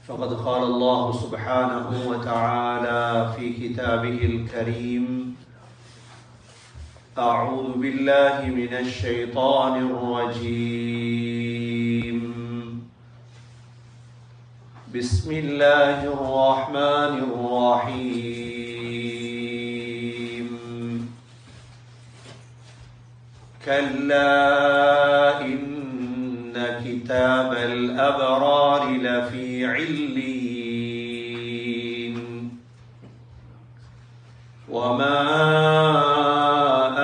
فقد قال الله سبحانه وتعالى في كتابه الكريم: أعوذ بالله من الشيطان الرجيم. بسم الله الرحمن الرحيم. كلا إن كتاب الأبرار لفي عليين وما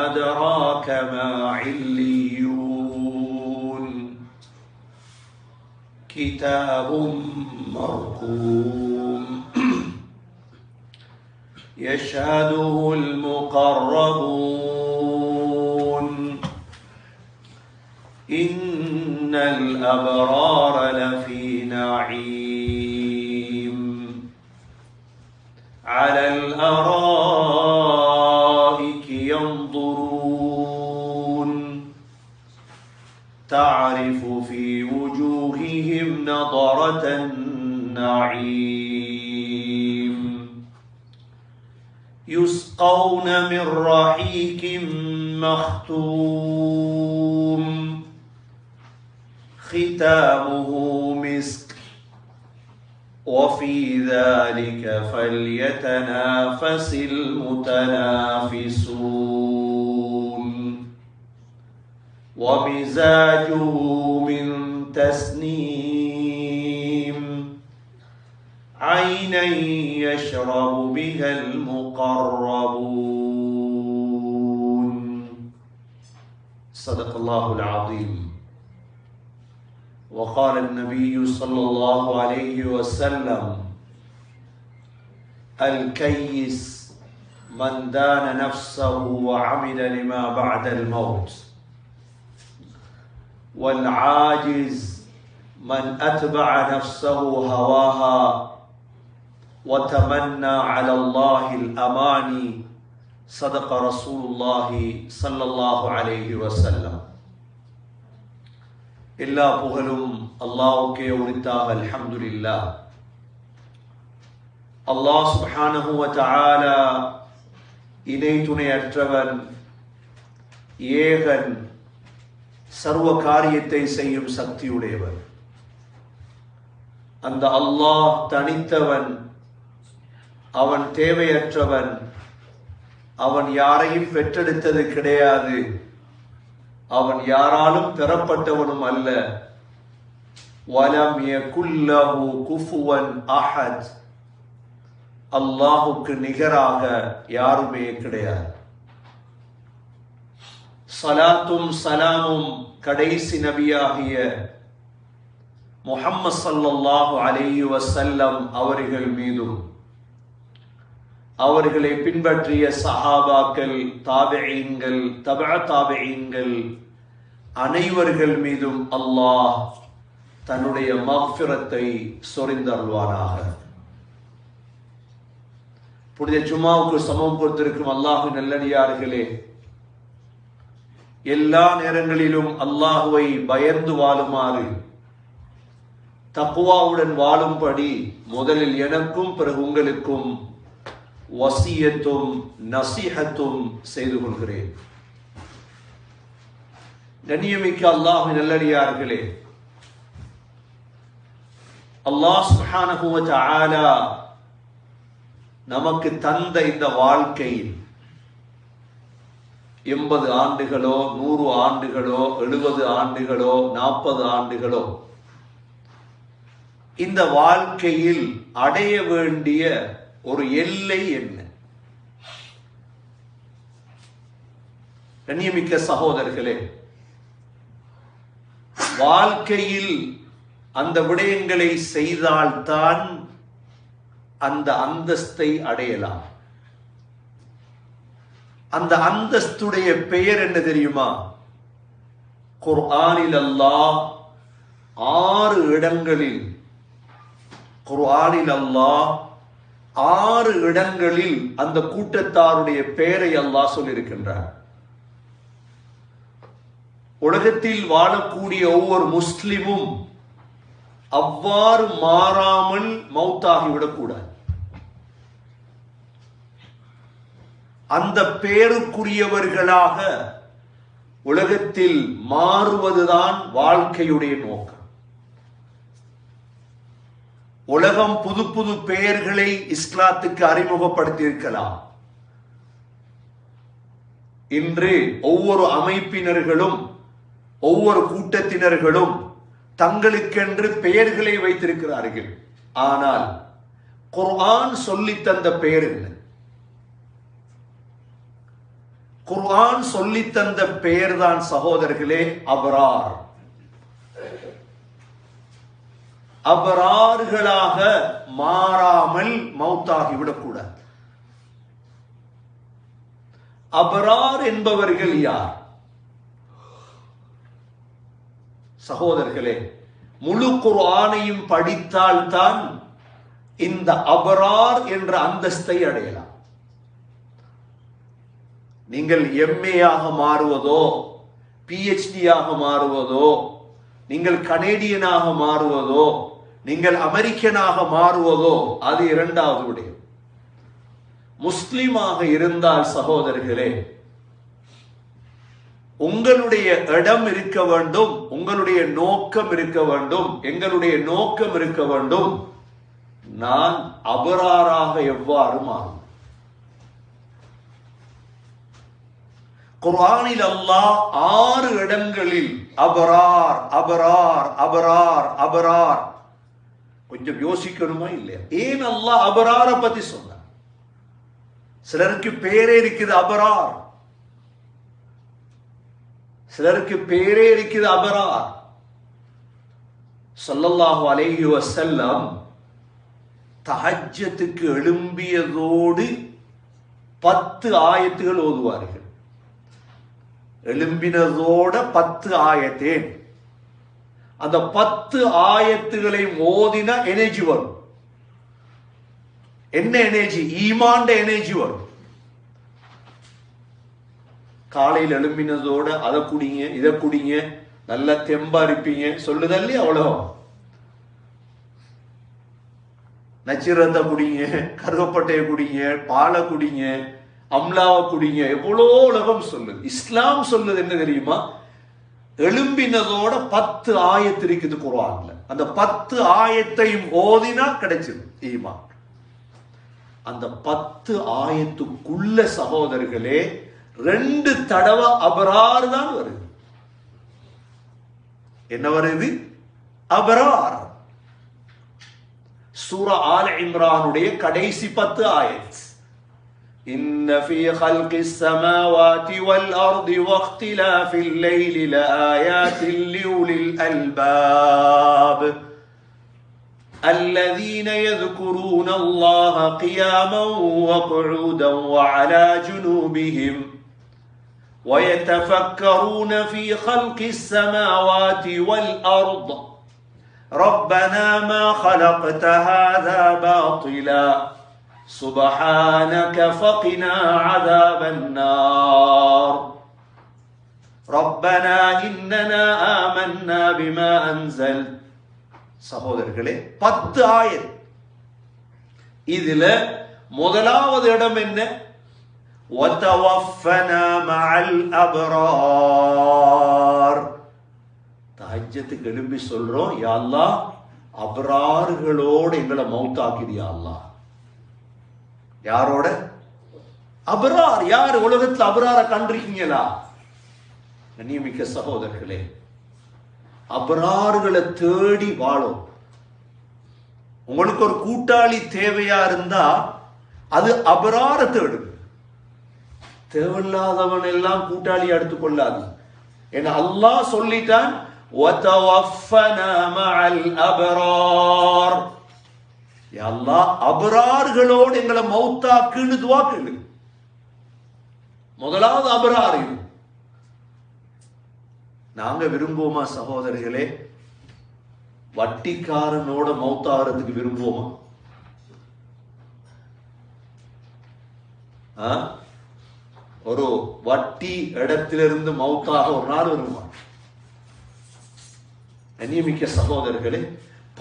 أدراك ما عليون كتاب مرقوم يشهده المقربون إن الأبرار لفي نعيم على الأرائك ينظرون تعرف في وجوههم نضرة النعيم يسقون من رحيق مختوم ختامه مسك وفي ذلك فليتنافس المتنافسون ومزاجه من تسنيم عينا يشرب بها المقربون. صدق الله العظيم. وقال النبي صلى الله عليه وسلم: الكيس من دان نفسه وعمل لما بعد الموت، والعاجز من أتبع نفسه هواها وتمنى على الله الأماني. صدق رسول الله صلى الله عليه وسلم. எல்லா புகழும் அல்லாஹ்வுக்கே உரித்தாக. அல்ஹம்துலில்லாஹ். அல்லாஹ் சுப்ஹானஹு வ தஆலா இணை துணையற்றவன், ஏகன், சர்வ காரியத்தை செய்யும் சக்தியுடையவன். அந்த அல்லாஹ் தனித்தவன், அவன் தேவையற்றவன், அவன் யாரையும் பெற்றெடுத்தது கிடையாது, அவன் யாராலும் பெறப்பட்டவனும் அல்ல. வலம் யகுல் லஹு குஃபுவன் அஹத், அல்லாஹுக்கு நிகராக யாருமே கிடையாது. ஸலாத்தும் ஸலாமும் கடைசி நபியாகிய முஹம்மது ஸல்லல்லாஹு அலைஹி வஸல்லம் அவர்கள் மீதும், அவர்களை பின்பற்றிய சஹாபாக்கள், தாபிஈன்கள், தபஅ தாபிஈன்கள் அனைவர்கள் மீதும் அல்லாஹ் தன்னுடைய மக்ஃபிரத்தை சொரிந்தருள்வானாக. புனித ஜும்மாவுக்கு சமம் கொடுத்திருக்கும் அல்லாஹ்வின் நல்லடியார்களே, எல்லா நேரங்களிலும் அல்லாஹ்வை பயந்து வாழுமாறு, தக்வாவுடன் வாழும்படி முதலில் எனக்கும் பிறகு உங்களுக்கும் வசியத்தும் நசீஹத்தும் செய்து கொள்கிறேன். கண்ணியமிக்க அல்லாஹ்வின் நல்லடியார்களே, அல்லாஹ் சுப்ஹானஹு வ தஆலா நமக்கு தந்த இந்த வாழ்க்கையில் 80 ஆண்டுகளோ 100 ஆண்டுகளோ 70 ஆண்டுகளோ 40 ஆண்டுகளோ இந்த வாழ்க்கையில் அடைய வேண்டிய ஒரு எல்லை என்ன? கண்ணியமிக்க சகோதரர்களே, வாழ்க்கையில் அந்த விடயங்களை செய்தால்தான் அந்த அந்தஸ்தை அடையலாம். அந்த அந்தஸ்துடைய பெயர் என்ன தெரியுமா? குர்ஆனில் அல்லாஹ் 6 இடங்களில், குர்ஆனில் அல்லாஹ் 6 இடங்களில் அந்த கூட்டத்தாருடைய பெயரை அல்லாஹ் சொல்லியிருக்கின்றார். உலகத்தில் வாழக்கூடிய ஒவ்வொரு முஸ்லிமும் அவ்வாறு மாறாமல் மௌத்தாகிவிடக்கூடாது. அந்த பேருக்குரியவர்களாக உலகத்தில் மாறுவதுதான் வாழ்க்கையுடைய நோக்கம். உலகம் புது புது பெயர்களை இஸ்லாத்துக்கு அறிமுகப்படுத்தி இருக்கலாம். இன்று ஒவ்வொரு அமைப்பினர்களும் ஒவ்வொரு கூட்டத்தினர்களும் தங்களுக்கென்று பெயர்களை வைத்திருக்கிறார்கள். ஆனால் குர்ஆன் சொல்லி தந்த பெயர் என்ன? குர்ஆன் சொல்லி தந்த பெயர் தான் சகோதரர்களே அபரார். அபரார்களாக மாறாமல் மௌத்தாகிவிடக்கூடாது. அபரார் என்பவர்கள் யார்? சகோதரர்களே, முழு குர்ஆனையும் படித்தால்தான் இந்த அபரார் என்ற அந்தஸ்தை அடையலாம். நீங்கள் MA ஆக மாறுவதோ, PhD ஆக மாறுவதோ, நீங்கள் கனேடியனாக மாறுவதோ, நீங்கள் அமெரிக்கனாக மாறுவதோ அது இரண்டாவது விடயம். முஸ்லிமாக இருந்தால் சகோதரர்களே, உங்களுடைய இடம் இருக்க வேண்டும், உங்களுடைய நோக்கம் இருக்க வேண்டும். எங்களுடைய நோக்கம் இருக்க வேண்டும், நான் அபராராக எவ்வாறு மாறும். குர்ஆனில் அல்லாஹ் 6 இடங்களில் அபரார் அபரார் அபரார் அபரார். கொஞ்சம் யோசிக்கணுமா இல்லையா? ஏன் அல்லாஹ் அபரார பத்தி சொன்னார்? சிலருக்கு பேரே இருக்குது அபரார், சிலருக்கு பேரே இருக்குது அபரார். ஸல்லல்லாஹு அலைஹி வஸல்லம் தஹஜ்ஜத்துக்கு எழும்பியதோடு 10 ஆயத்துகள் ஓதுவார்கள். எழும்பினதோட 10 ஆயத்தேன். அந்த 10 ஆயத்துகளை ஓதின எனர்ஜி வரும். என்ன எனர்ஜி? ஈமான் எனர்ஜி வரும். காலையில் எழும்பினதோட அதை குடிங்க இதை குடிங்க நல்ல தெம்பா இருப்பீங்க சொல்லுதல்லி அவ்வளோ. நச்சிரத்தை குடிங்க, கருகப்பட்டையை குடிங்க, பாலை குடிங்க, அம்லாவை குடிங்க, எவ்வளோ உலகம் சொல்லுது. இஸ்லாம் சொல்லுது என்ன தெரியுமா? எழும்பினதோட 10 ஆயத்து இருக்குது குர்ஆன்ல. அந்த 10 ஆயத்தையும் ஓதினா கிடைச்சது ஈமான். அந்த 10 ஆயத்துக்குள்ள சகோதரர்களே 2 தடவை அபரார் தான் வருது. என்ன வருது? அபரார். சூரா ஆல் இம்ரானுடைய கடைசி 10 ஆயத். إن في خلق السماوات والأرض واختلاف الليل لآيات لأولي الألباب الذين يذكرون الله قياما وقعودا وعلى جنوبهم ويتفكرون في خلق السماوات والأرض ربنا ما خلقت هذا باطلا سبحانك فقنا عذاب النار ربنا إننا آمنا بما أنزلت. சகோதரர்களே 10 ஆயத். இதுல முதலாவது இடம் என்ன? وتوفنا مع الأبرار. தஹஜ்ஜத்துக்கு எழும்பி சொல்றோம், யா அல்லாஹ் அபரார்களோடு எங்களை மௌத்தாக்கிடு யா அல்லாஹ். யாரோட? அபரார். யார் உலகத்தில் அபரார கண்டிருக்கீங்களா? கண்ணியமிக்க சகோதரர்களே, அபரார்களை தேடி வாழும். உங்களுக்கு ஒரு கூட்டாளி தேவையா இருந்தா அது அபரார தேடும். தேவையில்லாதவன் எல்லாம் கூட்டாளி எடுத்துக் கொள்ளாது. ஏன்னா அல்லாஹ் சொல்லிட்டான், وَتَوَفَّنَا مَعَ الْأَبْرَارِ. யா அல்லாஹ் அபரார்களோடு எங்களை மௌத்தாக்குன்னு துஆ கேளு. முதலாவது அபரார். நாங்க விரும்புவோமா சகோதரர்களே? வட்டிக்காரனோட மௌத்தாகிறதுக்கு விரும்புவோமா? ஒரு வட்டி இடத்திலிருந்து மௌத்தாக ஒரு நாள் வருமா? கண்ணியமிக்க சகோதரர்களே,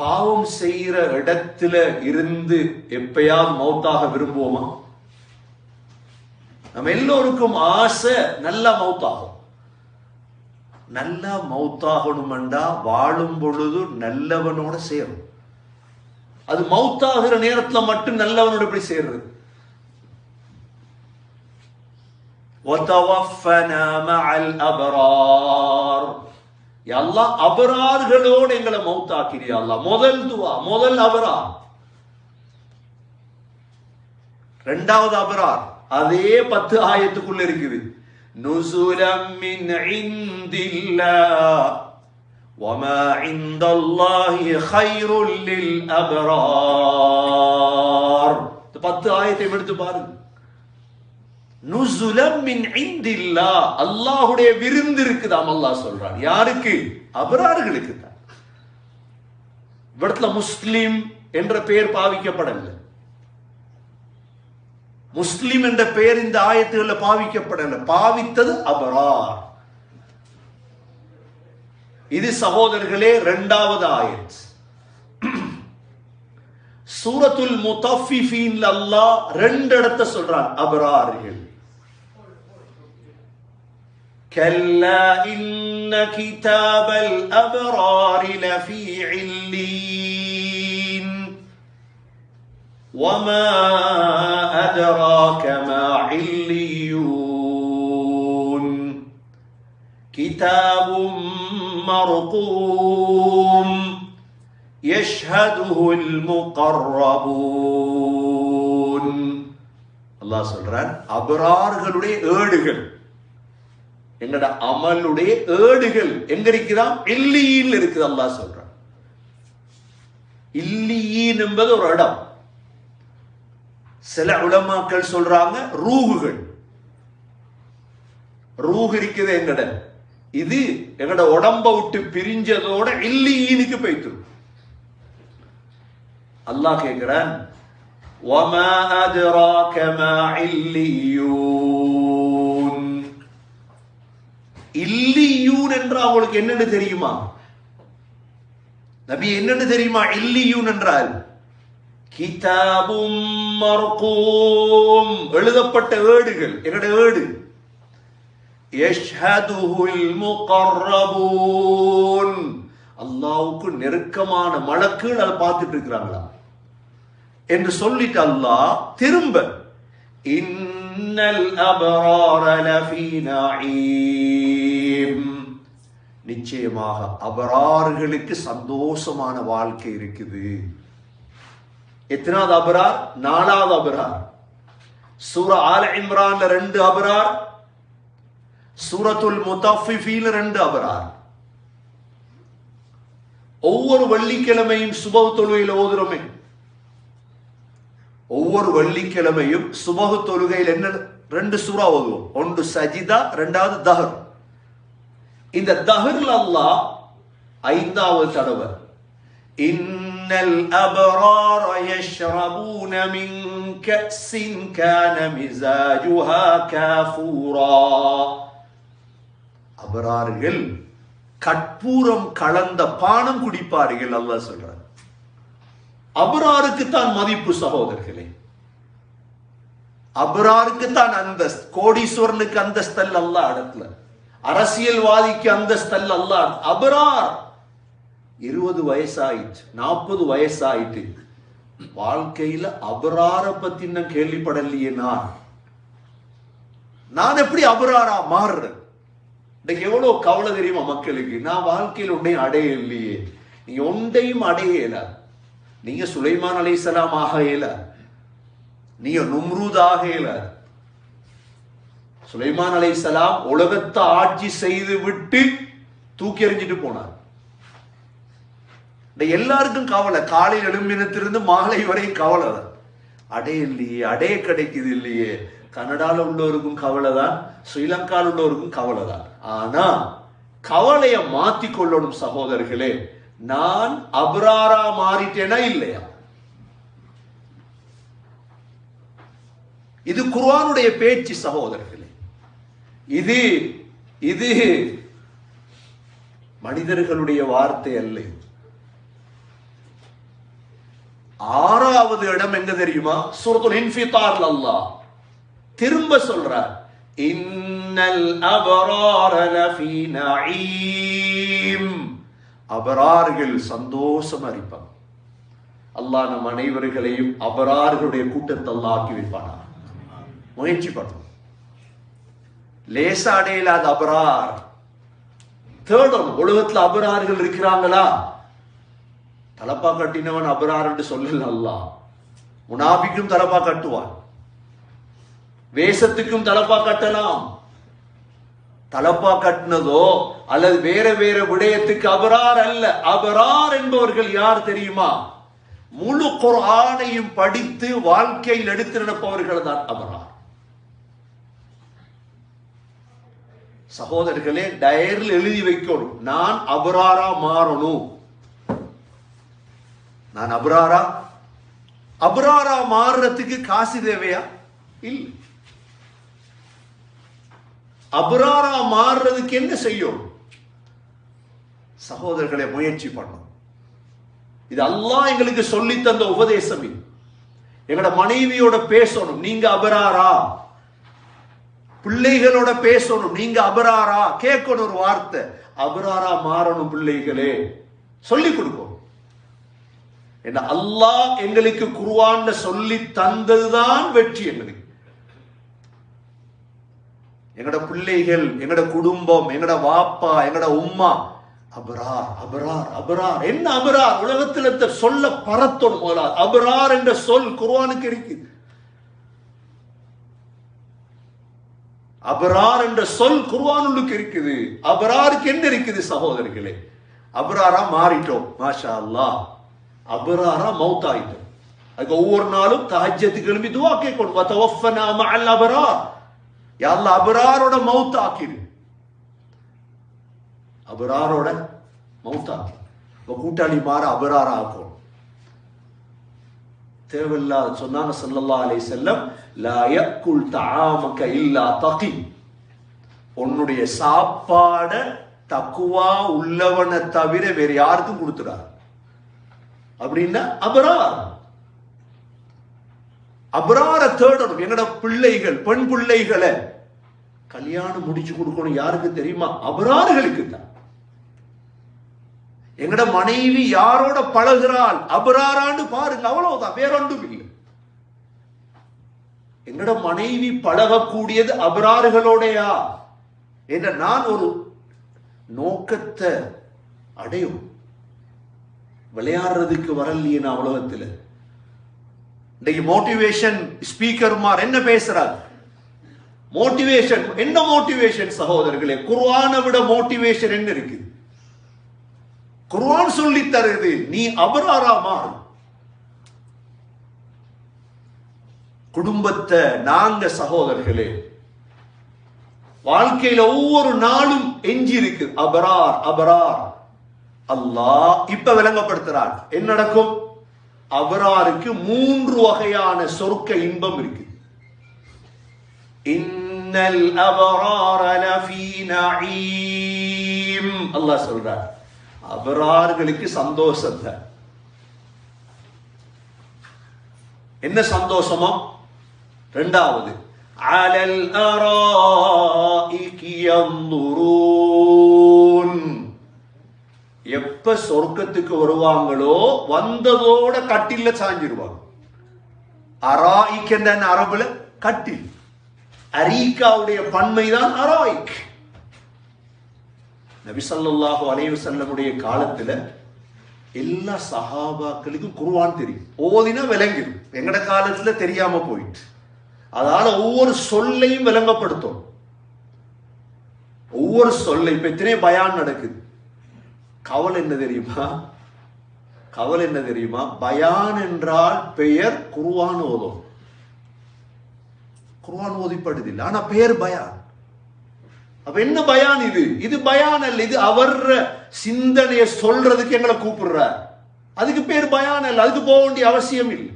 பாவம் செய்யற இடத்துல இருந்து எப்பயாவது மௌத்தாக விரும்புவோமா? நம்ம எல்லோருக்கும் ஆசை நல்லா மௌத்தாகும். நல்லா மௌத்தாகணும்டா வாழும் பொழுது நல்லவனோட சேரும். அது மௌத்தாகிற நேரத்துல மட்டும் நல்லவனோட எப்படி சேர்றது? وَتَوَفَّنَا مَعَ الْأَبْرَارِ யா அல்லாஹ் அபரார்களோடு எங்களை மௌத்தாக்கிறியா அல்லாஹ். முதல் துவா, முதல் அபரார். இரண்டாவது அபரார் அதே 10 ஆயத்துக்குள்ள இருக்குது. நுஸுலம் மின் இன்தில்லாஹ் வமா இன்தல்லாஹி கைருல் லில் அப்ரார். 10 ஆயத்தை எடுத்து பாருங்க. நுஸுலம் மின் இன்தில்லாஹ், அல்லாஹ்வுடைய விருந்து இருக்குதாம். அல்லாஹ் சொல்றான் யாருக்கு? அபரார்களுக்கு தான். இடத்துல முஸ்லிம் என்ற பெயர் பாவிக்கப்படல. முஸ்லிம் என்ற பெயர் இந்த ஆயத்துகள்ல பாவிக்கப்படல. பாவித்தது அபரார். இது சகோதரர்களே இரண்டாவது ஆயத். சூரத்துல் முத்தஃபிஃபீன்ல அல்லாஹ் 2 இடத்தை சொல்றான் அபரார்கள். كلا إن كتاب الأبرار لفي علين وما أدراك ما عليون كتاب مرقوم يشهده المقربون. அல்லாஹ் சொல்றான் அபரார்களுடைய ஏடுகள், எங்கட அமலுடைய ஏடுகள் எங்க இருக்குதாம்? இல்லியின் இருக்குது. அல்லாஹ் சொல்றான் இல்லியின் என்பது ஒரு இடம். சில உலமாக்கள் சொல்றாங்க ரூகுகள். ரூஹ் இருக்குது எங்கட, இது எங்கட உடம்ப விட்டு பிரிஞ்சதோட இல்லியினுக்கு போய்த்து. அல்லாஹ் கேட்கிறான் وَمَا أَدْرَاكَ مَا عِلِّيُّونَ. இல்லியூன் என்றால் அவங்களுக்கு என்னன்னு தெரியுமா? நபி என்னன்னு தெரியுமா? இல்லியூன் என்றால் கிதாபும் மர்கூம், எழுதப்பட்ட ஏடுகள், என்னோட ஏடு. யஷ்ஹதுல் முகர்ரபூன், அல்லாஹ்வுக்கு நெருக்கமான மலக்குகள் அதை பார்த்துட்டு இருக்கிறாங்களா என்று சொல்லிட்டு அல்லாஹ் திரும்ப இன்னல் அபரார லஃபீ நஈம், நிச்சயமாக அபரார்களுக்கு சந்தோஷமான வாழ்க்கை இருக்குது. எத்தனாவது அபரார்? 4வது அபரார். சூரா ஆல இம்ரான்ல 2 அபரார், சூரத்துல் முத்தஃபிஃபீன்ல 2 அபரார். ஒவ்வொரு வெள்ளிக்கிழமையும் சுபஹ் தொழுகையில் ஓதுறோமே, ஒவ்வொரு வெள்ளிக்கிழமையும் சுபஹ் தொழுகையில் என்ன 2 சூரா ஓதுவோம். ஒன்று சஜிதா, 2வது தஹர். இந்த தஹர்ல அல்லாஹ் 5வது தடவை இன்னல் அபரார யஷ்ரபூன மின் கஸின் கான மிஸாஜுஹா காஃபூரா, அபரார்கள் கற்பூரம் கலந்த பானம் குடிப்பார்கள். அல்லாஹ் சொல்றார் அபராருக்கு தான் மதிப்பு சகோதரர்களே, அபராருக்கு தான் அந்தஸ்து. கோடீஸ்வரனுக்கு அந்தஸ்தல் அல்லாஹ் இடத்துல, அரசியல்வாதிக்கு அந்தஸ்தல் அல்லாஹ். அபரார் 20 வயசாயிட்டு 40 வயசாயிட்டு வாழ்க்கையில அபரார பத்தி நான் கேள்விப்படலையே. நான் எப்படி அபராரா மாறுறேன்? எவ்வளவு கவலை தெரியுமா மக்களுக்கு? நான் வாழ்க்கையில் ஒன்றையும் அடைய இல்லையே. நீங்க ஒன்றையும் அடையல. நீங்க சுலைமான் அலைஹிஸ்ஸலாம் ஆக இயல, நீங்க நும்ரூத் ஆக இயல. சுலைமான் அலைஹிஸ்ஸலாம் உலகத்தை ஆட்சி செய்து விட்டு தூக்கி எறிஞ்சிட்டு போனார். எல்லாருக்கும் கவலை, காலையில் எழும்பினத்திலிருந்து மாலை வரையும் கவலை தான். அடைய இல்லையே, அடைய கிடைக்குது இல்லையே. கனடால உள்ளவருக்கும் கவலை தான், ஸ்ரீலங்கால உள்ளவருக்கும் கவலை தான். ஆனா கவலையை மாத்தி கொள்ளணும் சகோதரர்களே. நான் அபராரா மாறிட்டேனா இல்லையா? இது குர்ஆனுடைய பேச்சு சகோதரர்களே. இது இது மனிதர்களுடைய வார்த்தை அல்ல. ஆறாவது இடம் எங்க தெரியுமா? சூரத்துல் இன்ஃபிதார்ல அல்லாஹ் திரும்ப சொல்றார், இன்னல் அபரார லஃபீ நஈம். அபரார்கள் சந்தோஷமா இருப்பாங்க. அல்லாஹ் நம் அனைவர்களையும் அபரார்களுடைய கூட்டத்தை அல்லாஹ் ஆக்கி வைப்பானா. முயற்சி பண்ணும். லேசா அடையலாத அபரார் தேடணும். உலகத்துல அபரார்கள் இருக்கிறாங்களா? தலப்பா கட்டினவன் அபரார் என்று சொல்லல அல்லாஹ். முனாபிக்கும் தலப்பா கட்டுவான், வேஷத்துக்கும் தலப்பா கட்டலாம். தலப்பா கட்டினதோ அல்லது வேற வேற விடயத்துக்கு அபரார் அல்ல. அபரார் என்பவர்கள் யார் தெரியுமா? முழு குர்ஆனையும் படித்து வாழ்க்கையில் எடுத்து நடப்பவர்கள் தான் அபரார். சகோதரர்களே, டயரில் எழுதி வைக்கணும், நான் அபராரா மாறணும். நான் அபராரா மாறுறதுக்கு காசு தேவையா? இல்ல. அபராரா மாறுறதுக்கு என்ன செய்யும்? சகோதரர்களை முயற்சி பண்ணும். இது அல்லாஹ் எங்களுக்கு சொல்லி தந்த உபதேசம். எங்கட மனைவியோட பேசணும், நீங்க அபராரா. பிள்ளைகளோட பேசணும், நீங்க அபராரா. கேட்கணும் ஒரு வார்த்தை, அபராரா மாறணும் பிள்ளைகளே, சொல்லிக் கொடுக்கணும். என்ன அல்லாஹ் எங்களுக்கு குர்ஆன்ல சொல்லி தந்ததுதான் வெற்றி எங்களுக்கு. எங்கட பிள்ளைகள், எங்கட குடும்பம், எங்கட வாப்பா, எங்கட உம்மா அபரார் அபரார் அபரார். என்ன அபரார்? உலகத்துல சொல்ல பரத்தணும். அபரார் என்ற சொல் குர்ஆனுக்கு இருக்குது. அபரார் என்ற சொல் குர்ஆனுக்கு இருக்குது. அபராருக்கு என்ன இருக்குது சகோதரர்களே? அபராரா மாறிட்டோம், மாஷா அல்லாஹ். அபராரா மௌத்தாயிட்டோம். அதுக்கு ஒவ்வொரு நாளும் தஹஜ்ஜத்துக்கு எழும்பி துஆ கேட்கணும், வதவஃபனா மஅல் அபரார். யா அல்லாஹ் அபராரோட மௌத் ஆக்கிடு, அபராரோட மௌத்தா. கூட்டாளி மாற அபராரா ஆக்கும். தேவையில்லாத சொன்னாங்க ஸல்லல்லாஹு அலைஹி வஸல்லம், லா யக்குல் தஆமக இல்லா தகி. உன்னுடைய சாப்பாட தக்குவா உள்ளவனை தவிர வேற யாருக்கும் கொடுத்துடாது. அப்படின்னா அபரார். அபரார தேடணும். எங்கட பிள்ளைகள், பெண் பிள்ளைகளை கல்யாணம் முடிச்சு கொடுக்கணும். யாருக்கு தெரியுமா? அபரார்களுக்கு தான். எங்கட மனைவி யாரோட பழகிறாள், அபராரான்னு பாருங்க, அவ்வளவுதான், வேறொன்றும் இல்லை. எங்கட மனைவி பழகக்கூடியது அபராறுகளோடையா என்ற நான் ஒரு நோக்கத்தை அடையும். விளையாடுறதுக்கு வரலையே நான் உலகத்தில். இன்னைக்கு மோட்டிவேஷன் ஸ்பீக்கர்மார் என்ன பேசுறாங்க? மோட்டிவேஷன் என்ன? மோட்டிவேஷன் சகோதரர்களே, குர்ஆனை விட மோட்டிவேஷன் என்ன இருக்கு? குர்ஆன் சொல்லி தருது, நீ அபராரா மாறு. குடும்பத்தை நாங்க சகோதரர்களே வாழ்க்கையில ஒவ்வொரு நாளும் எஞ்சி இருக்கு அபரார் அபரார். அல்லாஹ் இப்ப விளங்கப்படுத்துறார். என்ன நடக்கும்? அபராருக்கு 3 வகையான சொர்க்க இன்பம் இருக்கு. இன்னல் அபரார லஃபீ நஈம். அல்லாஹ் சொல்றார், அபரார்களுக்கு சந்தோஷம் தான். என்ன சந்தோஷமா? இரண்டாவது, அலல் அராயிகி யன்துரூன். எப்ப சொர்க்கத்துக்கு வருவாங்களோ வந்ததோட கட்டில சாஞ்சிருவாங்க. அராயிக் என்ற அரபுல கட்டில். அரீகாவுடைய பன்மைதான் அராயிக். நபி ஸல்லல்லாஹு அலைஹி வஸல்லமுடைய காலத்துல எல்லா சஹாபாக்களுக்கும் குர்ஆன் தெரியும், ஓதினா விளங்கிடும். எங்கட காலத்துல தெரியாம போயிட்டு, அதனால ஒவ்வொரு சொல்லையும் விளங்கப்படுத்தும். ஒவ்வொரு சொல்லை இப்ப எத்தனை பயான் நடக்குது. கவலை என்ன தெரியுமா? கவலை என்ன தெரியுமா? பயான் என்றால் பெயர் குர்ஆன் ஓதும். குர்ஆன் ஓதிப்படுதில்லை, ஆனா பெயர் பயான். அப்ப என்ன பயான் இது? இது பயான் அல்ல, இது அவர் சிந்தனையை சொல்றதுக்கு எங்களை கூப்பிடுறார். அதுக்கு பேர் பயான் அல்ல, அதுக்கு போக வேண்டிய அவசியம் இல்லை.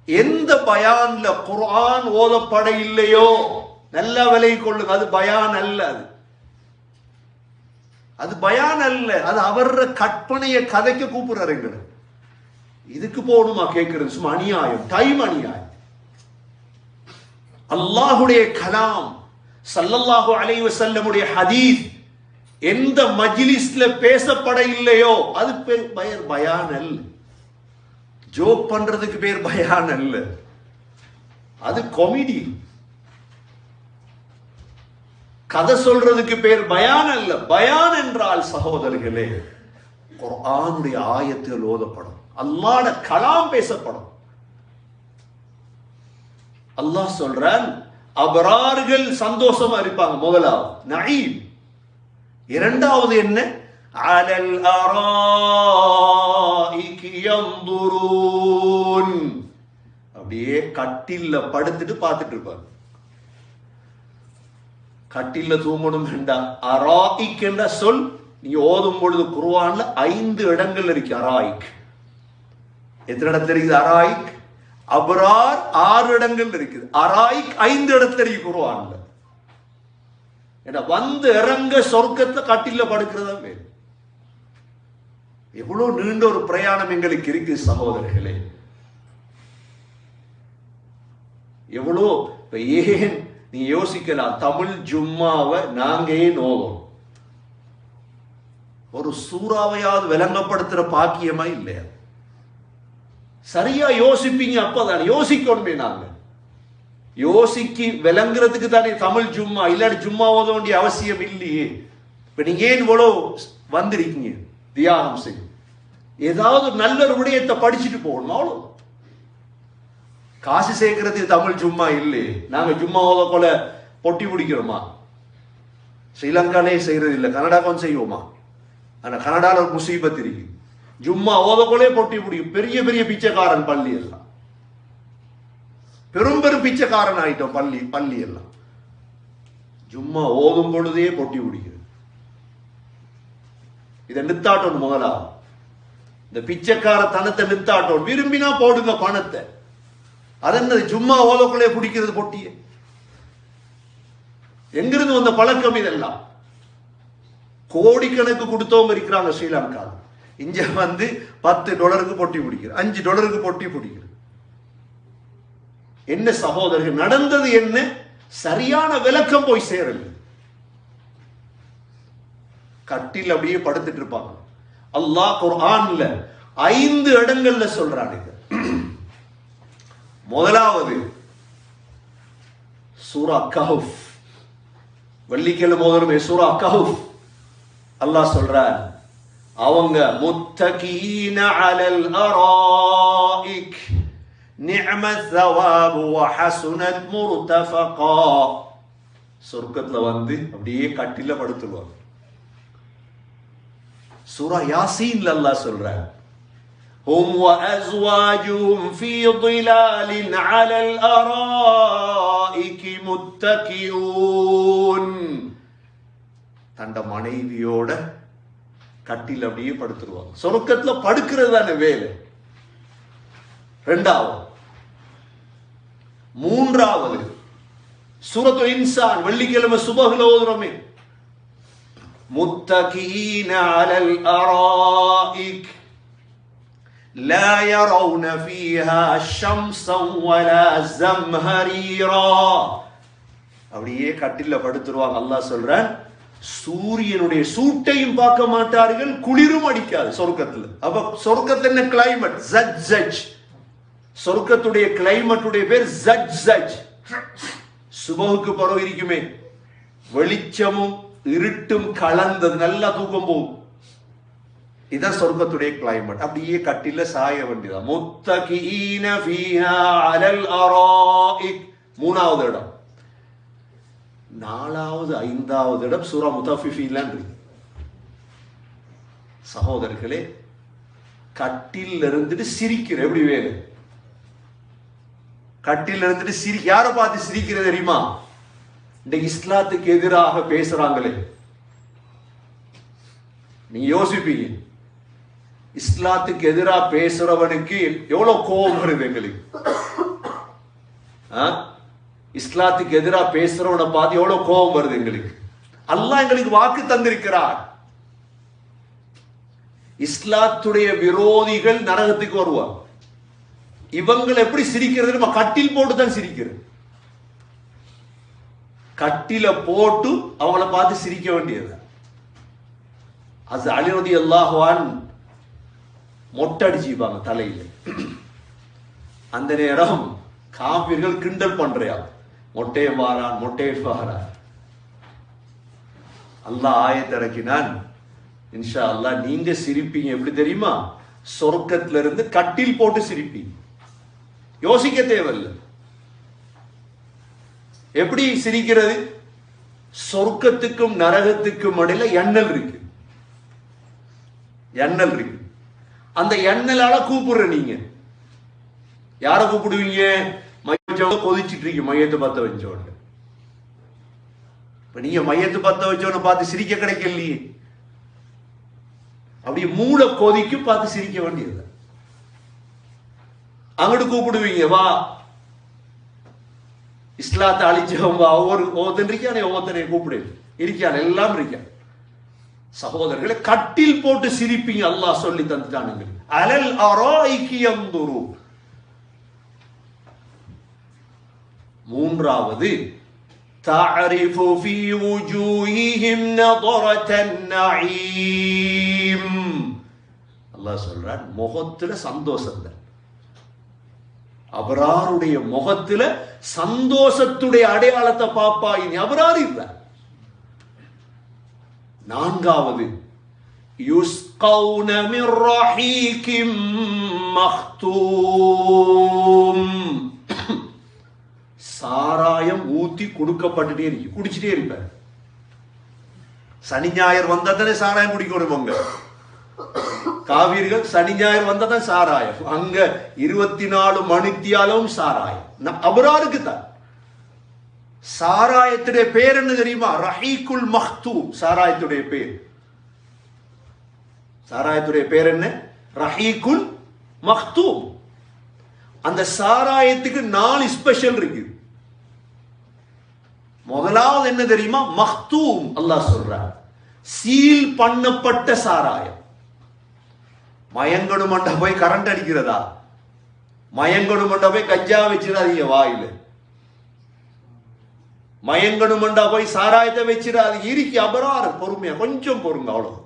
எந்த பயான்ல குர்ஆன் ஓதப்பட இல்லையோ நல்ல விலை கொள்ளுங்க, அது பயான் அல்ல. அது பயான் அல்ல, அது அவர் கற்பனையை கதைக்க கூப்பிடுறாரு எங்களை. இதுக்கு போகணுமா கேட்கிறது? சும்மா அநியாயம், டைம் அநியாயம். அல்லாஹுடைய கலாம், ஸல்லல்லாஹு அலைஹி வஸல்லமுடைய ஹதீஸ் எந்த மஜ்லிஸ்ல பேசப்பட இல்லையோ அது பேர் பயான் அல்ல. ஜோக் பண்றதுக்கு பேர் பயான் அல்ல, அது காமெடி. கதை சொல்றதுக்கு பேர் பயான் அல்ல. பயான் என்றால் சகோதரர்களே, குர்ஆனுடைய ஆயத்துகள் ஓதப்படும், அல்லாஹ்வுடைய கலாம் பேசப்படும். அல்லாஹ் சொல்றான், அபரார்கள் சந்தோஷமா இருப்பாங்க. முதலாவது நஈம். இரண்டாவது என்ன? அலல் அராயிகி யன்துரூன். அப்படியே கட்டில்ல படுத்துட்டு பார்த்துட்டு இருப்பாங்க. கட்டில்ல தூங்கணும் வேண்டாம். அராயிக் என்ற சொல் நீங்க ஓதும் பொழுது குர்ஆன்ல 5 இடங்கள் இருக்கு. அராயிக் எத்தனை இடத்துல இருக்குது? அராயிக் அபரார் 6 இடங்கள் இருக்குது. அராயிக் 5 இடத்துல இருக்கு குர்ஆன்ல. ஏன்னா வந்து இறங்க சொர்க்கத்தை கட்டில படுக்கிறதா வேணும். எவ்வளவு நீண்ட ஒரு பிரயாணம் எங்களுக்கு இருக்கு சகோதரர்களே. எவ்வளோ ஏன் நீ யோசிக்கலாம், தமிழ் ஜும்மாவை நாங்க ஏன் ஓதும்? ஒரு சூறாவையாவது விளங்கப்படுத்துற பாக்கியமா இல்லையா? சரியா யோசிப்பீங்க. அப்பதான் யோசிக்கணுமே. நாங்க யோசிக்கி விளங்குறதுக்கு தானே தமிழ் ஜும்மா. இல்லாட்டி ஜும்மா ஓத வேண்டிய அவசியம் இல்லையே. இப்ப நீங்க ஏன் இவ்வளோ வந்திருக்கீங்க? தியானம் செய்யும், ஏதாவது நல்ல ஒரு விடயத்தை படிச்சுட்டு போகணும். அவ்வளோ காசு சேர்க்கறதுக்கு தமிழ் ஜும்மா இல்லையே. நாங்க ஜும்மா ஓத போல பொட்டி பிடிக்கிறோமா? ஸ்ரீலங்காலே செய்யறது இல்லை, கனடாக்கும் செய்வோமா? ஆனா கனடால ஒரு முசீபத் இருக்கு. ஜும்மா ஓத போலே பொட்டி பிடிக்கும். பெரிய பெரிய பிச்சைக்காரன் பள்ளி எல்லாம், பெரும் பெரும் பிச்சைக்காரன் ஆயிட்டோம் பள்ளி எல்லாம். ஜும்மா ஓதும் பொழுதே பொட்டி பிடிக்கிறது. இதை நித்தாட்டம். முதலாவது இந்த பிச்சைக்கார தனத்தை நித்தாட்டம். விரும்பினா போடுங்க பணத்தை. அதென்னது ஜும்மா ஓதக்குள்ளே பிடிக்கிறது பொட்டிய? எங்கிருந்து வந்த பழக்கம் இதெல்லாம்? கோடிக்கணக்கு கொடுத்தவங்க இருக்கிறாங்க ஸ்ரீலங்கா. இங்க வந்து $10 பொட்டி பிடிக்கிறது, $5 பொட்டி பிடிக்கிறது. என்ன சகோதரர்கள் நடந்தது? என்ன சரியான விளக்கம் போய் சேரல. கட்டில் அப்படியே படுத்துட்டு இருப்பாங்க. அல்லாஹ் குர்ஆன்ல 5 இடங்கள்ல சொல்றான். முதலாவது சூரா கஹஃப். வெள்ளிக்கிழமை முதலுமே சூரா கஹஃப். அல்லாஹ் சொல்றான், அவங்க முத்தகீன அலல் அராயிக் நிஅமத் ஸவாபு வ ஹஸனத் முர்தஃபகா. சொர்க்கத்துல வந்து அப்படியே கட்டில படுத்துவாங்க. சூரா யாசீன்ல அல்லாஹ் சொல்றான், ஹும் வ அஸ்வாஜுஹும் ஃபீ ظிலாலின் அலல் அராயிகி முத்தகியூன். தண்ட மனைவியோட கட்டில் அப்படியே படுத்துருவாங்க. சொர்க்கத்துல படுக்கிறது தானே வேலை. இரண்டாவது. மூன்றாவது சூரத்துல் இன்சான் வெள்ளிக்கிழமை சுபஹ்ல ஓதுறோமே, முத்தகீன அலல் அராயிக் லா யரவுன ஃபீஹா ஷம்ஸன் வலா ஸம்ஹரீரா. அப்படியே கட்டில்ல படுத்துருவாங்க. அல்லாஹ் சொல்றான், சூரியனுடைய சூட்டையும் பார்க்க மாட்டார்கள், குளிரும் அடிக்காது சொர்க்கத்துல. அப்ப சொர்க்கத்துல என்ன கிளைமேட்? ஜஜ். சொர்க்கத்துடைய கிளைமேட்டுடைய பேர் ஜஜ். சுபஹுக்கு பிறகு இருக்குமே வெளிச்சமும் இருட்டும் கலந்தது, நல்லா தூக்கம் போகும். இதான் சொர்க்கத்துடைய கிளைமேட். அப்படியே கட்டில சாய வேண்டியதான். முத்தகீன ஃபீஹா அலல் அராயிக். மூணாவது இடம். நாலாவது ஐந்தாவது இடம் சூரா முத்தஃபிஃபீன்ல இருக்கு. சகோதரர்களே, கட்டில் இருந்துட்டு சிரிக்கிற எப்படி வேலை? கட்டில் இருந்துட்டு யாரை பார்த்து சிரிக்கிறது தெரியுமா? இந்த இஸ்லாத்துக்கு எதிராக பேசுறாங்களே. நீங்க யோசிப்பீங்க, இஸ்லாத்துக்கு எதிராக பேசுறவனுக்கு எவ்வளவு கோபம் வருது எங்களுக்கு. இஸ்லாத்துக்கு எதிராக பேசுறவனை பார்த்து எவ்வளவு கோபம் வருது எங்களுக்கு. அல்லாஹ் எங்களுக்கு வாக்கு தந்திருக்கிறார். இஸ்லாத்துடைய விரோதிகள் நரகத்துக்கு வருவாங்க. இவங்களை எப்படி சிரிக்கிறது? நம்ம கட்டில் போட்டு தான் சிரிக்கிறது. கட்டில போட்டு அவங்கள பார்த்து சிரிக்க வேண்டியது. அது அலி ரலியல்லாஹு அன்ஹு மொட்டை அடிச்சுப்பாங்க தலையில. அந்த நேரம் காபிர்கள் கிண்டல் பண்றியா, மொட்டையை வாரான் மொட்டையை வாரான். அல்லாஹ் ஆயத்தை இறக்கினான், இன்ஷா அல்லாஹ் நீங்க சிரிப்பீங்க. எப்படி தெரியுமா? சொர்க்கத்துல இருந்து கட்டில் போட்டு சிரிப்பீங்க. யோசிக்க தேவையில்லை. எப்படி சிரிக்கிறது? சொர்க்கத்துக்கும் நரகத்துக்கும் இடையில எண்ணல் இருக்கு. எண்ணல் இருக்கு. அந்த எண்ணலால கூப்பிடுற நீங்க யார கூப்பிடுவீங்க? மையத்தோட கொதிச்சிட்டு இருக்கீங்க, மையத்தை பத்த வச்சோட. இப்ப நீங்க மையத்தை பத்த வச்சோன்னு பார்த்து சிரிக்க கிடைக்கலையே. அப்படி மூளை கொதிக்கு பார்த்து சிரிக்க வேண்டியது. அங்கிட்டு கூப்பிடுவீங்க, வா இஸ்லாத்தை அழிச்சவங்க ஒவ்வொருத்தன் இருக்கானே, ஒவ்வொருத்தனை கூப்பிடு இருக்கான், எல்லாம் இருக்கான். சகோதரர்களை கட்டில் போட்டு சிரிப்பீங்க. அல்லாஹ் சொல்லி தந்துட்டானுங்க. அலல் அராய்கி யன்துரு. மூன்றாவது, தஅரிஃபு ஃபீ வுஜூஹிஹிம் நதரத்தன் நஈம். அல்லாஹ் சொல்றான், முகத்துல சந்தோஷம் தான். அபராருடைய முகத்துல சந்தோஷத்துடைய அடையாளத்தை பாப்பா. இனி அபரார் இல்ல. நான்காவது, யுஸ்கௌன மின் ரஹீகிம் மக்தூம். சாராயம் ஊத்தி கொடுக்கப்பட்டுட்டே இருக்கு, குடிச்சிட்டே இருப்பார். சனி ஞாயிறு வந்தா தானே சாராயம் குடிக்க விடுவாங்க காவிர்கள். சனி ஞாயிறு வந்தா தான் சாராயம். அங்க 24 மணித்தியாலும் சாராயம். அபராருக்கு தான். சாராயத்துடைய பேர் என்ன தெரியுமா? ரஹீக்குல் மக்தூம். சாராயத்துடைய பேர், சாராயத்துடைய பேர் என்ன? ரஹீக்குல் மக்தூம். அந்த சாராயத்துக்கு 4 ஸ்பெஷல் இருக்கு. முதலாவது என்ன தெரியுமா? மக்தூம். அல்லாஹ் சொல்றார், சீல் பண்ணப்பட்ட சாராயம். மயங்கடு மண்ட போய் கரண்ட் அடிக்கிறதா? மயங்கடு மண்ட போய் கஞ்சா வச்சிடாதீங்க வாயில. மயங்கடு மண்டா போய் சாராயத்தை வச்சிடாது. இருக்கு அபரார். பொறுமையா கொஞ்சம் பொறுங்க, அவ்வளவு.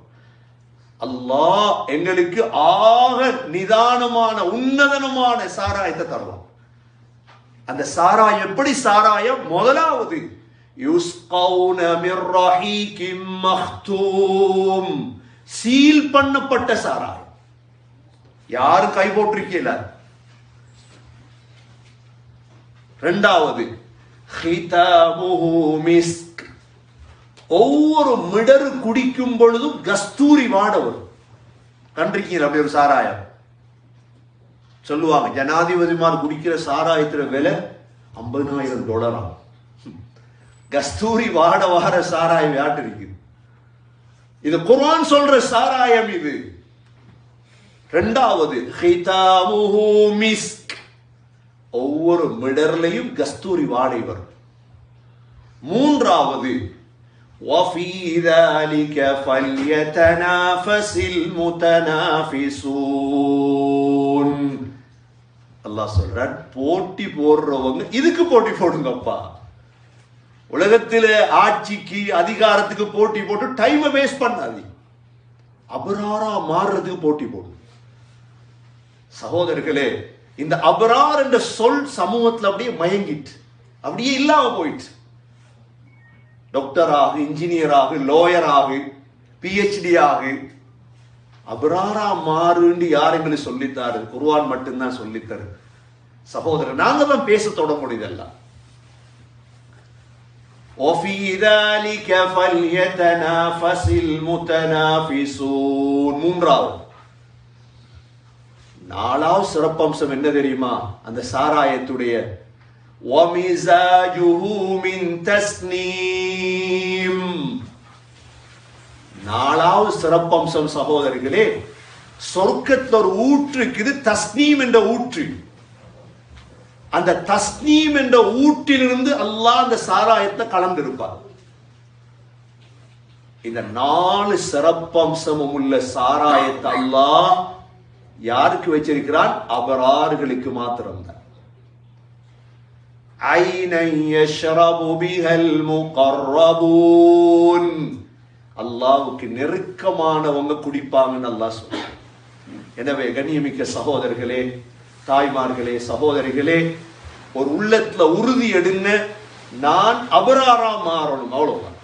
அல்லாஹ் எங்களுக்கு ஆக நிதானமான உன்னதனமான சாராயத்தை தருவான். அந்த சாராயம் எப்படி சாராயம்? முதலாவது, யுஸ்கௌன மின் ரஹீகிம் மக்தூம். சீல் பண்ணப்பட்ட சாராயம். யாரும் கை போட்டிருக்கீங்களா? இரண்டாவது, ஹிதாமுஹு மிஸ்க். ஒவ்வொரு மிடரு குடிக்கும் பொழுதும் கஸ்தூரி வாட வரும். கண்டிருக்கீங்க அப்படி ஒரு சாராயம்? சொல்லுவாங்க, ஜனாதிபதிமார் குடிக்கிற சாராயத்துல விலை $50,000. கஸ்தூரி வாட வார சாராயம் யாட்டு இருக்கு? இது குர்ஆன் சொல்ற சாராயம் இது. இரண்டாவது, ஹிதாமுஹு மிஸ்க். ஒவ்வொரு மிடர்லையும் கஸ்தூரி வாடை வரும். மூன்றாவது, وَفِي ذَلِكَ فَلْيَتَنَافَسِ الْمُتَنَافِسُونَ. அல்லாஹ் சொல்றான், போட்டி போடுறவங்க இதுக்கு போட்டி போடுங்கப்பா. உலகத்தில ஆட்சிக்கு அதிகாரத்துக்கு போட்டி போட்டு டைமை வேஸ்ட் பண்ணாது. அபராரா மாறுறதுக்கு போட்டி போடும். சகோதரர்களே, இந்த அபரார் என்ற சொல் சமூகத்தில் அப்படியே மயங்கிட்டு அப்படியே இல்லாம போயிட்டு. டாக்டர் ஆகு, இன்ஜினியர் ஆகு, லோயர் ஆகு, பிஹெச்டி ஆகு, அபராரா மாறுன்னு யார் எங்களுக்கு சொல்லித்தாரு? குர்ஆன் மட்டும்தான் சொல்லித்தரு. சகோதரர், நாங்க தான் பேச தொடங்க முடியுதெல்லாம். وَفِي ذَلِكَ فَلْيَتَنَافَسِ الْمُتَنَافِسُونَ. மூன்றாவது, நாலாவது சிறப்பம்சம் என்ன தெரியுமா? அந்த சாராயத்துடைய وَمِزَاجُهُ مِنْ تَسْنِيمٍ. நாலாவது சிறப்பம்சம் சகோதரர்களே, சொர்க்கத்தில் ஒரு ஊற்று இருக்குது, தஸ்னீம் என்ற ஊற்று. அந்த தஸ்னீம் என்ற ஊற்றிலிருந்து அல்லாஹ் அந்த சாராயத்தை கலந்திருப்பார். இந்த 4 சிறப்பம்சமும் உள்ள சாராயத்தை அல்லாஹ் யாருக்கு வச்சிருக்கிறான்? அபரார்களுக்கு மாத்திரம்தான். அல்லாஹ்வுக்கு நெருக்கமானவங்க குடிப்பாங்கன்னு அல்லாஹ் சொல்றான். எனவே கண்ணியமிக்க சகோதரர்களே, தாய்மார்களே, சகோதரிகளே, ஒரு உள்ளத்துல உறுதி எடுங்க, நான் அபராரா மாறணும், அவ்வளவுதான்.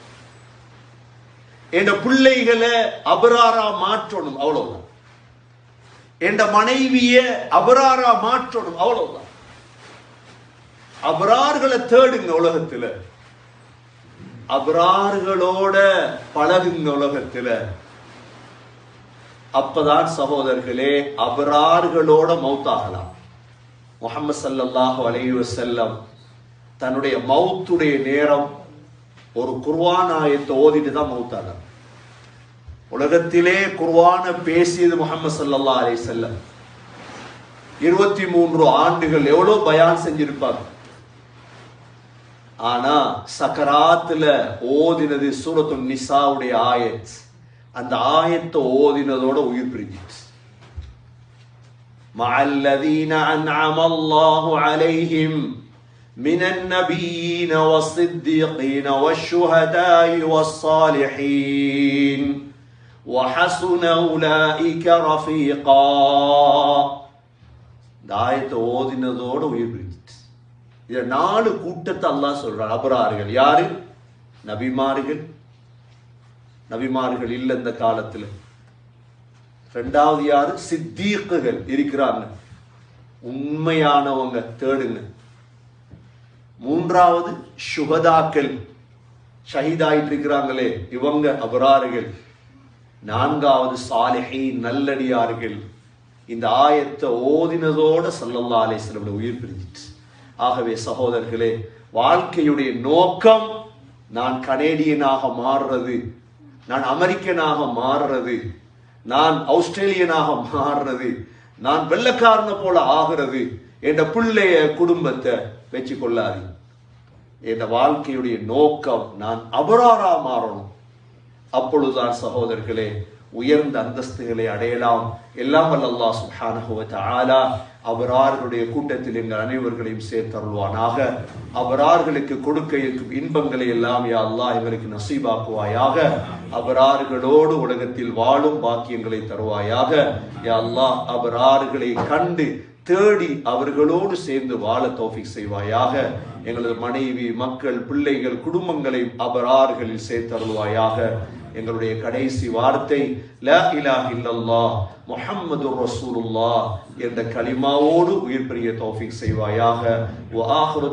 என் பிள்ளைகளை அபராரா மாற்றணும், அவ்வளவுதான். என் மனைவிய அபராரா மாற்றணும், அவ்வளவுதான். அபரார்களை தேடுங்க உலகத்துல, அபரார்களோட பழகுங்க உலகத்துல. அப்பதான் சகோதரர்களே அபரார்களோட மௌத்தாகலாம். முஹம்மது ஸல்லல்லாஹு அலைஹி வஸல்லம் தன்னுடைய மௌத்துடைய நேரம் ஒரு குர்ஆன் ஆயத்தை ஓதிட்டு தான் மௌத்தானார். உலகத்திலே குர்ஆனை பேசியது முஹம்மது ஸல்லல்லாஹு அலைஹி வஸல்லம். 23 ஆண்டுகள் எவ்வளவு பயான் செஞ்சிருப்பாங்க. ஆனா சக்கராத்துல ஓதினது சூரத்துன் நிசாவுடைய ஆயத். அந்த ஆயத்தை ஓதினதோட உயிர் பிரிஞ்சிச்சு. மஅல்லதீன அன்அம அல்லாஹு அலைஹிம் மினன் நபிய்யீன வஸ்ஸித்தீகீன வஷ்ஷுஹதாஇ வஸ்ஸாலிஹீன் வஹஸுன உலாயிக ரஃபீகா. இந்த ஆயத்தை ஓதினதோட உயிர் பிரிஞ்சிச்சு. இத 4 கூட்டத்தை அல்லாஹ் சொல்றான். அபரார்கள் யாரு? நபிமார்கள். நபிமார்கள் இல்ல இந்த காலத்துல. ரெண்டாவது யாரு? சித்தீக்குகள் இருக்கிறாங்க, உண்மையானவங்க, தேடுங்க. மூன்றாவது சுஹதாக்கள், ஷஹீதாயிட்டு இருக்கிறாங்களே, இவங்க அபரார்கள். நான்காவது சாலிஹீன், நல்லடியார்கள். இந்த ஆயத்தை ஓதினதோட ஸல்லல்லாஹு அலைஹி வஸல்லம் உயிர் பிரிஞ்சிச்சு. ஆகவே சகோதரர்களே, வாழ்க்கையுடைய நோக்கம் நான் கனேடியனாக மாறுறது, நான் அமெரிக்கனாக மாறுறது, நான் ஆஸ்திரேலியனாக மாறுறது, நான் வெள்ளக்காரனை போல ஆகிறது, என் பிள்ளைய குடும்பத்தை வச்சு கொள்ளாது. என் வாழ்க்கையுடைய நோக்கம் நான் அபராரா மாறணும். அப்பொழுதுதான் சகோதரர்களே உயர்ந்த அந்தஸ்துகளை அடையலாம். எல்லாம் வல்ல அல்லாஹ் சுப்ஹானஹு வ தஆலா அபரார்களுடைய கூட்டத்தில் எங்கள் அனைவர்களையும் சேர்த்தருள்வானாக. அபரார்களுக்கு கொடுக்க இருக்கும் இன்பங்களை எல்லாம் யா அல்லாஹ் எங்களுக்கு நசீபாக்குவாயாக. அபரார்களோடு உலகத்தில் வாழும் பாக்கியங்களை தருவாயாக. யா அல்லாஹ் அபரார்களை கண்டு தேடி அவர்களோடு சேர்ந்து வாழ தௌஃபீக் செய்வாயாக. எங்களது மனைவி, மக்கள், பிள்ளைகள், குடும்பங்களை அபரார்களில் சேர்த்தருள்வாயாக. எங்களுடைய கடைசி வார்த்தை லா இலாஹ இல்லல்லாஹ் முஹம்மதுர் ரசூலுல்லாஹ் என்ற கலிமாவோடு உயிர் பெரிய தௌஃபீக் செய்வாயாக. வ ஆகிரு